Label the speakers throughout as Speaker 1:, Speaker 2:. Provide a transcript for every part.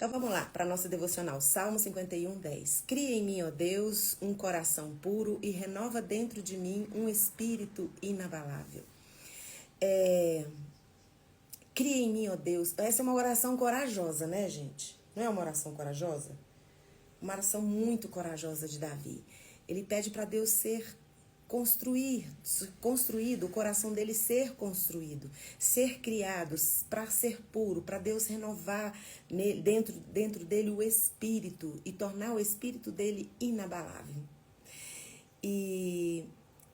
Speaker 1: Então vamos lá para a nossa devocional. Salmo 51, 10. Cria em mim, ó Deus, um coração puro e renova dentro de mim um espírito inabalável. Cria em mim, ó Deus. Essa é uma oração corajosa, né, gente? Não é uma oração corajosa? Uma oração muito corajosa de Davi. Ele pede para Deus ser construído, o coração dele ser construído, ser criado, para ser puro, para Deus renovar dentro dele o espírito e tornar o espírito dele inabalável. E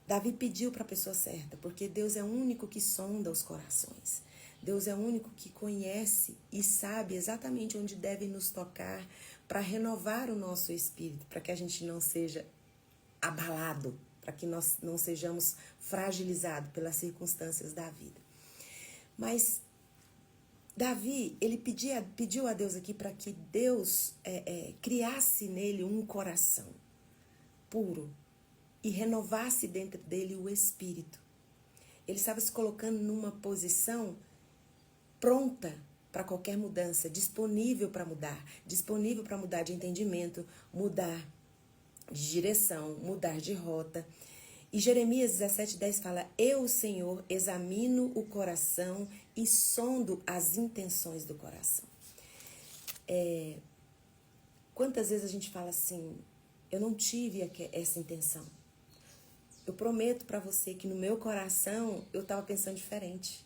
Speaker 1: Davi pediu para a pessoa certa, porque Deus é o único que sonda os corações. Deus é o único que conhece e sabe exatamente onde deve nos tocar para renovar o nosso espírito, para que a gente não seja abalado, para que nós não sejamos fragilizados pelas circunstâncias da vida. Mas Davi, ele pediu a Deus aqui para que Deus criasse nele um coração puro e renovasse dentro dele o espírito. Ele estava se colocando numa posição pronta para qualquer mudança, disponível para mudar de entendimento, mudar de direção, mudar de rota. E Jeremias 17:10 fala: eu, Senhor, examino o coração e sondo as intenções do coração. Quantas vezes a gente fala assim, eu não tive essa intenção. Eu prometo para você que no meu coração eu estava pensando diferente.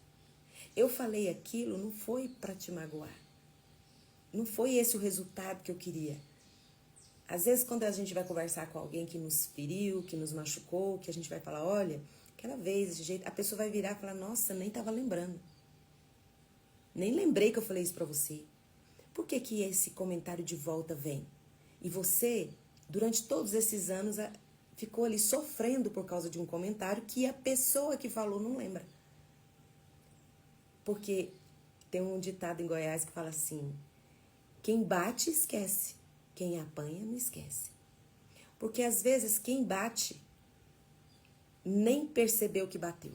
Speaker 1: Eu falei aquilo, não foi para te magoar. Não foi esse o resultado que eu queria. Às vezes, quando a gente vai conversar com alguém que nos feriu, que nos machucou, que a gente vai falar, olha, aquela vez, desse jeito, a pessoa vai virar e falar, nossa, nem estava lembrando. Nem lembrei que eu falei isso para você. Por que que esse comentário de volta vem? E você, durante todos esses anos, ficou ali sofrendo por causa de um comentário que a pessoa que falou não lembra. Porque tem um ditado em Goiás que fala assim, quem bate, esquece. Quem apanha, não esquece. Porque às vezes quem bate nem percebeu que bateu.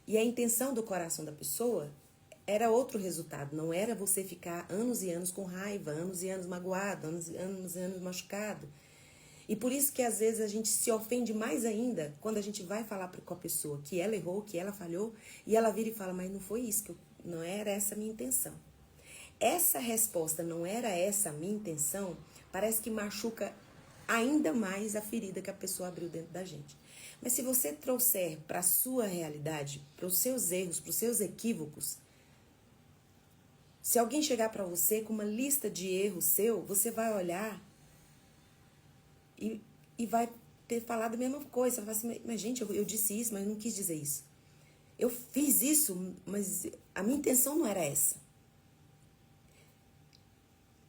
Speaker 1: E a intenção do coração da pessoa era outro resultado. Não era você ficar anos e anos com raiva, anos e anos magoado, anos e anos machucado. E por isso que às vezes a gente se ofende mais ainda quando a gente vai falar com a pessoa que ela errou, que ela falhou, e ela vira e fala, mas não foi isso, não era essa a minha intenção. Essa resposta, não era essa a minha intenção, parece que machuca ainda mais a ferida que a pessoa abriu dentro da gente. Mas se você trouxer para a sua realidade, para os seus erros, para os seus equívocos, se alguém chegar para você com uma lista de erros seu, você vai olhar e vai ter falado a mesma coisa. Você vai falar assim, mas gente, eu disse isso, mas eu não quis dizer isso. Eu fiz isso, mas a minha intenção não era essa.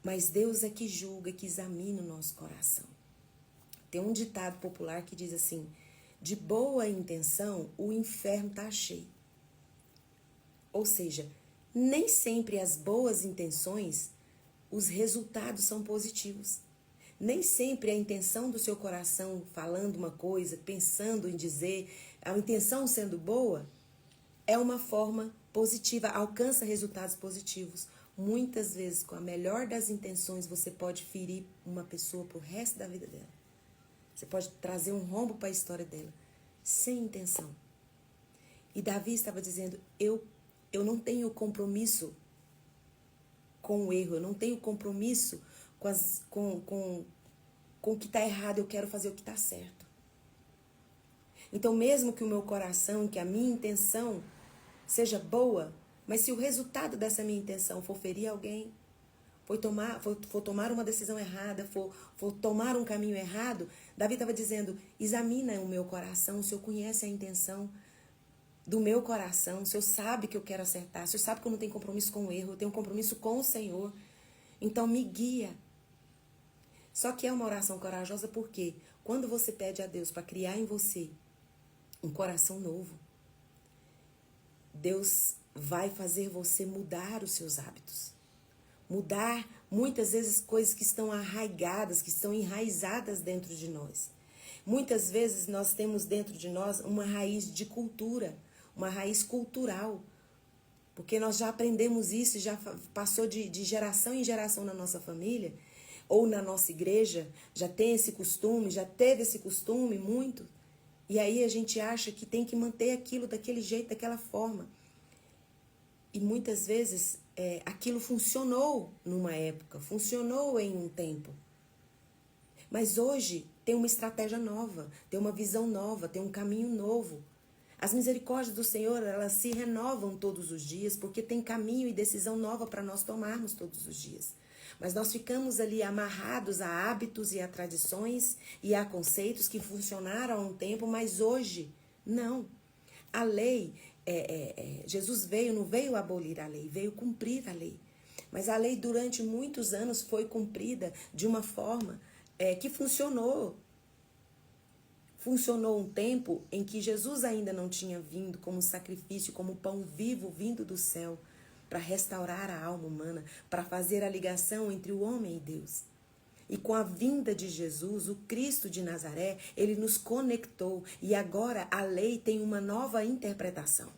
Speaker 1: Mas Deus é que julga, que examina o nosso coração. Tem um ditado popular que diz assim, de boa intenção o inferno está cheio. Ou seja, nem sempre as boas intenções, os resultados são positivos. Nem sempre a intenção do seu coração falando uma coisa, pensando em dizer, a intenção sendo boa, é uma forma positiva, alcança resultados positivos. Muitas vezes, com a melhor das intenções, você pode ferir uma pessoa pro resto da vida dela. Você pode trazer um rombo para a história dela, sem intenção. E Davi estava dizendo, eu não tenho compromisso com o erro, eu não tenho compromisso com o que está errado, eu quero fazer o que está certo. Então, mesmo que o meu coração, que a minha intenção seja boa, mas se o resultado dessa minha intenção for ferir alguém, for tomar uma decisão errada, for tomar um caminho errado, Davi estava dizendo, examina o meu coração, o Senhor conhece a intenção do meu coração, o Senhor sabe que eu quero acertar, o Senhor sabe que eu não tenho compromisso com o erro, eu tenho um compromisso com o Senhor, então me guia. Só que é uma oração corajosa porque quando você pede a Deus para criar em você um coração novo, Deus vai fazer você mudar os seus hábitos. Mudar, muitas vezes, coisas que estão arraigadas, que estão enraizadas dentro de nós. Muitas vezes nós temos dentro de nós uma raiz de cultura, uma raiz cultural. Porque nós já aprendemos isso, já passou de geração em geração na nossa família, ou na nossa igreja, já tem esse costume, já teve esse costume muito. E aí a gente acha que tem que manter aquilo daquele jeito, daquela forma. E muitas vezes aquilo funcionou numa época, funcionou em um tempo. Mas hoje tem uma estratégia nova, tem uma visão nova, tem um caminho novo. As misericórdias do Senhor, elas se renovam todos os dias, porque tem caminho e decisão nova para nós tomarmos todos os dias. Mas nós ficamos ali amarrados a hábitos e a tradições e a conceitos que funcionaram há um tempo, mas hoje não. A lei, Jesus veio, não veio abolir a lei, veio cumprir a lei. Mas a lei durante muitos anos foi cumprida de uma forma que funcionou. Funcionou um tempo em que Jesus ainda não tinha vindo como sacrifício, como pão vivo vindo do céu, para restaurar a alma humana, para fazer a ligação entre o homem e Deus. E com a vinda de Jesus, o Cristo de Nazaré, ele nos conectou e agora a lei tem uma nova interpretação.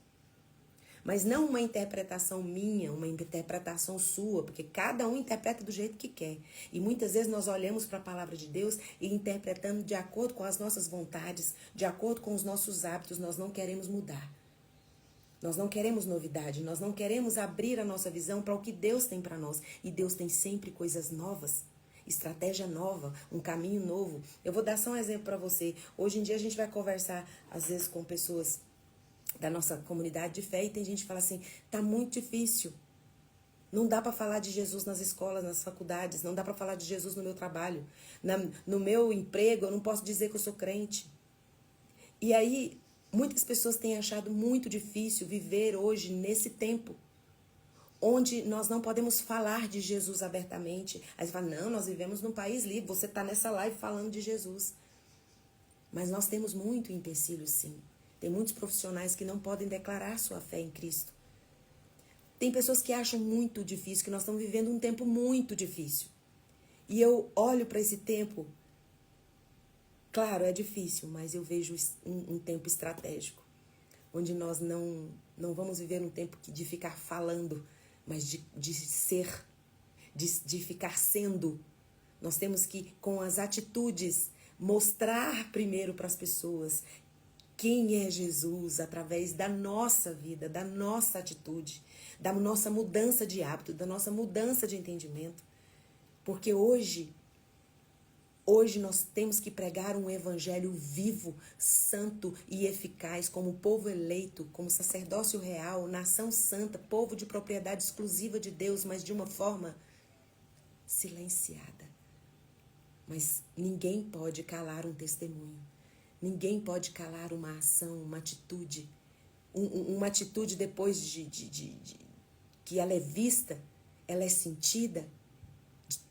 Speaker 1: Mas não uma interpretação minha, uma interpretação sua, porque cada um interpreta do jeito que quer. E muitas vezes nós olhamos para a palavra de Deus e interpretando de acordo com as nossas vontades, de acordo com os nossos hábitos, nós não queremos mudar. Nós não queremos novidade, nós não queremos abrir a nossa visão para o que Deus tem para nós. E Deus tem sempre coisas novas, estratégia nova, um caminho novo. Eu vou dar só um exemplo para você. Hoje em dia a gente vai conversar, às vezes, com pessoas da nossa comunidade de fé e tem gente que fala assim, tá muito difícil. Não dá para falar de Jesus nas escolas, nas faculdades, não dá para falar de Jesus no meu trabalho. No meu emprego, eu não posso dizer que eu sou crente. E aí, muitas pessoas têm achado muito difícil viver hoje nesse tempo, onde nós não podemos falar de Jesus abertamente. Aí você fala, não, nós vivemos num país livre, você está nessa live falando de Jesus. Mas nós temos muito empecilho, sim. Tem muitos profissionais que não podem declarar sua fé em Cristo. Tem pessoas que acham muito difícil, que nós estamos vivendo um tempo muito difícil. E eu olho para esse tempo, claro, é difícil, mas eu vejo um tempo estratégico, onde nós não vamos viver um tempo de ficar falando, mas de ser, de ficar sendo. Nós temos que, com as atitudes, mostrar primeiro para as pessoas quem é Jesus através da nossa vida, da nossa atitude, da nossa mudança de hábito, da nossa mudança de entendimento. Porque hoje nós temos que pregar um evangelho vivo, santo e eficaz, como povo eleito, como sacerdócio real, nação santa, povo de propriedade exclusiva de Deus, mas de uma forma silenciada. Mas ninguém pode calar um testemunho. Ninguém pode calar uma ação, uma atitude. Uma atitude depois que ela é vista, ela é sentida.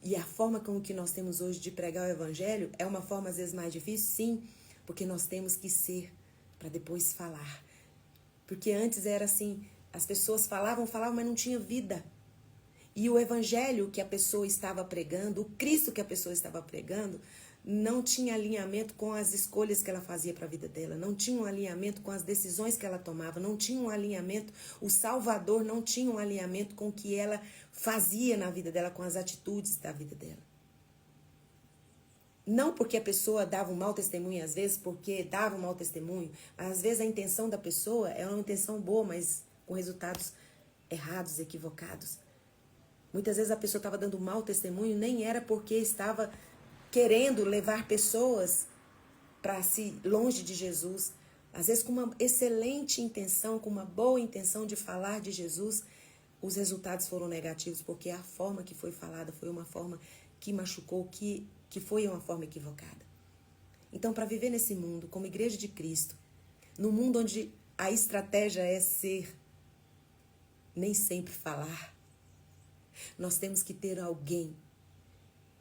Speaker 1: E a forma como que nós temos hoje de pregar o evangelho é uma forma às vezes mais difícil, sim, porque nós temos que ser para depois falar. Porque antes era assim, as pessoas falavam, mas não tinha vida. E o evangelho que a pessoa estava pregando, o Cristo que a pessoa estava pregando, não tinha alinhamento com as escolhas que ela fazia para a vida dela, não tinha um alinhamento com as decisões que ela tomava, não tinha um alinhamento, o Salvador não tinha um alinhamento com o que ela fazia na vida dela, com as atitudes da vida dela. Não porque a pessoa dava um mau testemunho, às vezes porque dava um mau testemunho, às vezes a intenção da pessoa é uma intenção boa, mas com resultados errados, equivocados. Muitas vezes a pessoa estava dando um mau testemunho, nem era porque estava querendo levar pessoas para si longe de Jesus. Às vezes com uma excelente intenção, com uma boa intenção de falar de Jesus, os resultados foram negativos, porque a forma que foi falada foi uma forma que machucou, que foi uma forma equivocada. Então, para viver nesse mundo, como igreja de Cristo, num mundo onde a estratégia é ser, nem sempre falar, nós temos que ter alguém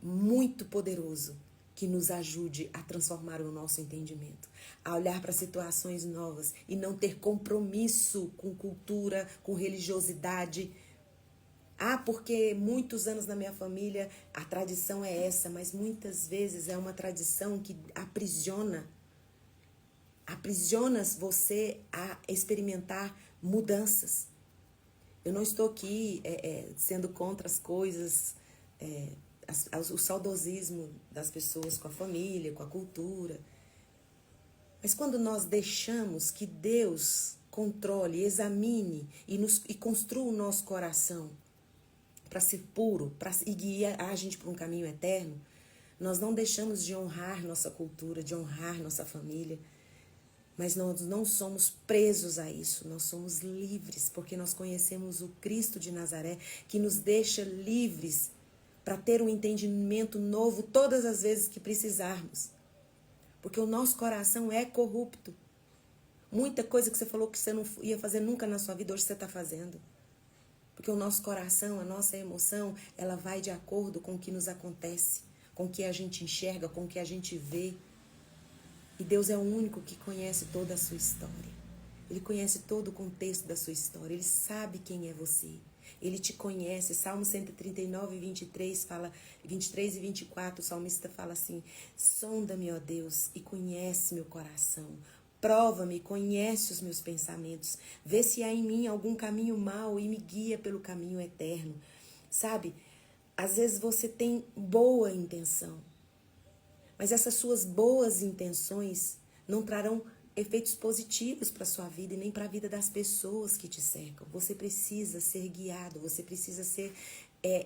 Speaker 1: muito poderoso que nos ajude a transformar o nosso entendimento, a olhar para situações novas e não ter compromisso com cultura, com religiosidade. Porque muitos anos na minha família a tradição é essa, mas muitas vezes é uma tradição que aprisiona você a experimentar mudanças. Eu não estou aqui sendo contra as coisas, o saudosismo das pessoas com a família, com a cultura. Mas quando nós deixamos que Deus controle, examine e construa o nosso coração para ser puro, e guiar a gente para um caminho eterno, nós não deixamos de honrar nossa cultura, de honrar nossa família. Mas nós não somos presos a isso, nós somos livres, porque nós conhecemos o Cristo de Nazaré, que nos deixa livres para ter um entendimento novo todas as vezes que precisarmos. Porque o nosso coração é corrupto. Muita coisa que você falou que você não ia fazer nunca na sua vida, hoje você está fazendo. Porque o nosso coração, a nossa emoção, ela vai de acordo com o que nos acontece, com o que a gente enxerga, com o que a gente vê. E Deus é o único que conhece toda a sua história. Ele conhece todo o contexto da sua história. Ele sabe quem é você. Ele te conhece. Salmo 139, 23 e 24, o salmista fala assim: sonda-me, ó Deus, e conhece meu coração. Prova-me, conhece os meus pensamentos. Vê se há em mim algum caminho mau e me guia pelo caminho eterno. Sabe, às vezes você tem boa intenção, mas essas suas boas intenções não trarão efeitos positivos para a sua vida e nem para a vida das pessoas que te cercam. Você precisa ser guiado, você precisa ser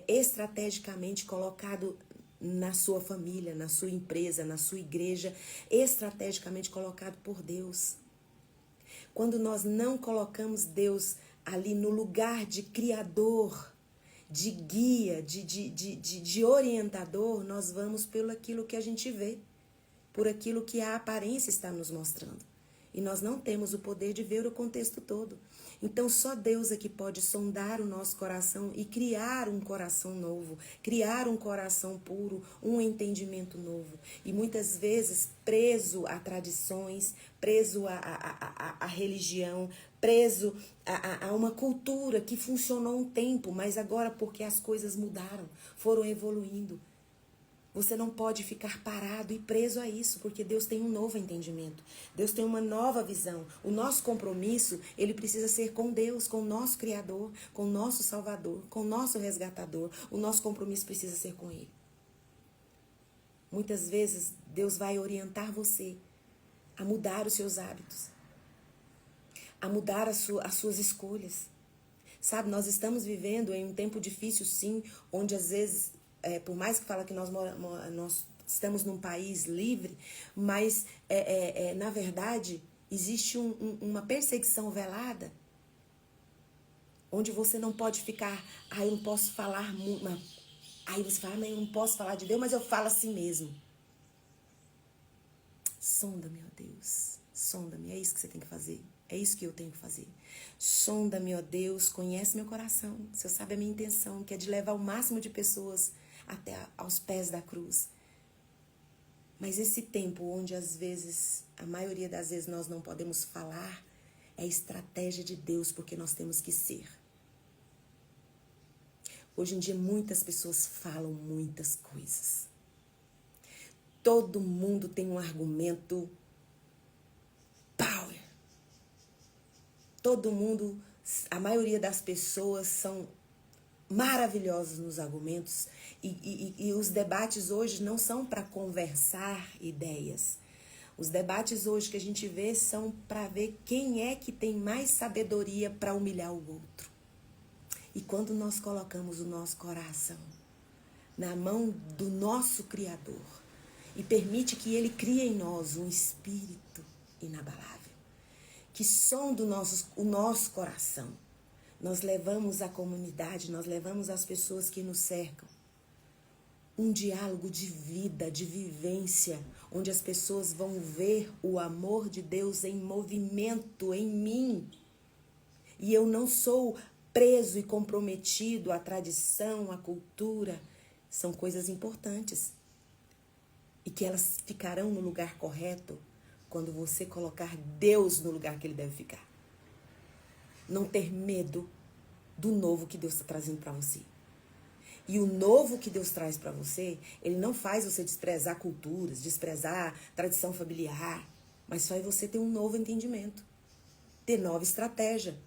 Speaker 1: estrategicamente colocado na sua família, na sua empresa, na sua igreja, estrategicamente colocado por Deus. Quando nós não colocamos Deus ali no lugar de criador, de guia, de orientador, nós vamos pelo aquilo que a gente vê, por aquilo que a aparência está nos mostrando. E nós não temos o poder de ver o contexto todo. Então só Deus é que pode sondar o nosso coração e criar um coração novo, criar um coração puro, um entendimento novo. E muitas vezes preso a tradições, preso a religião, preso a uma cultura que funcionou um tempo, mas agora porque as coisas mudaram, foram evoluindo. Você não pode ficar parado e preso a isso, porque Deus tem um novo entendimento. Deus tem uma nova visão. O nosso compromisso, ele precisa ser com Deus, com o nosso Criador, com o nosso Salvador, com o nosso Resgatador. O nosso compromisso precisa ser com Ele. Muitas vezes, Deus vai orientar você a mudar os seus hábitos, a mudar as suas escolhas. Sabe, nós estamos vivendo em um tempo difícil, sim, onde às vezes, por mais que fala que nós estamos num país livre, mas na verdade existe uma perseguição velada, onde você não pode ficar, eu não posso falar muito, aí você fala, eu não posso falar de Deus, mas eu falo assim mesmo. Sonda-me, ó Deus, sonda-me, é isso que você tem que fazer. É isso que eu tenho que fazer. Sonda-me, ó Deus, conhece meu coração. O Senhor sabe a minha intenção, que é de levar o máximo de pessoas até aos pés da cruz. Mas esse tempo onde às vezes, a maioria das vezes nós não podemos falar, é estratégia de Deus, porque nós temos que ser. Hoje em dia muitas pessoas falam muitas coisas. Todo mundo tem um argumento power. Todo mundo, a maioria das pessoas são maravilhosos nos argumentos e os debates hoje não são para conversar ideias. Os debates hoje que a gente vê são para ver quem é que tem mais sabedoria para humilhar o outro. E quando nós colocamos o nosso coração na mão do nosso Criador e permite que Ele crie em nós um espírito inabalável, que sonda o nosso coração, nós levamos à comunidade, nós levamos às pessoas que nos cercam um diálogo de vida, de vivência, onde as pessoas vão ver o amor de Deus em movimento em mim. E eu não sou preso e comprometido à tradição, à cultura. São coisas importantes. E que elas ficarão no lugar correto quando você colocar Deus no lugar que Ele deve ficar. Não ter medo do novo que Deus está trazendo para você. E o novo que Deus traz para você, Ele não faz você desprezar culturas, desprezar tradição familiar, mas faz você ter um novo entendimento, ter nova estratégia.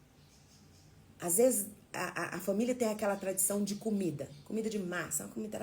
Speaker 1: Às vezes, a família tem aquela tradição de comida de massa, uma comida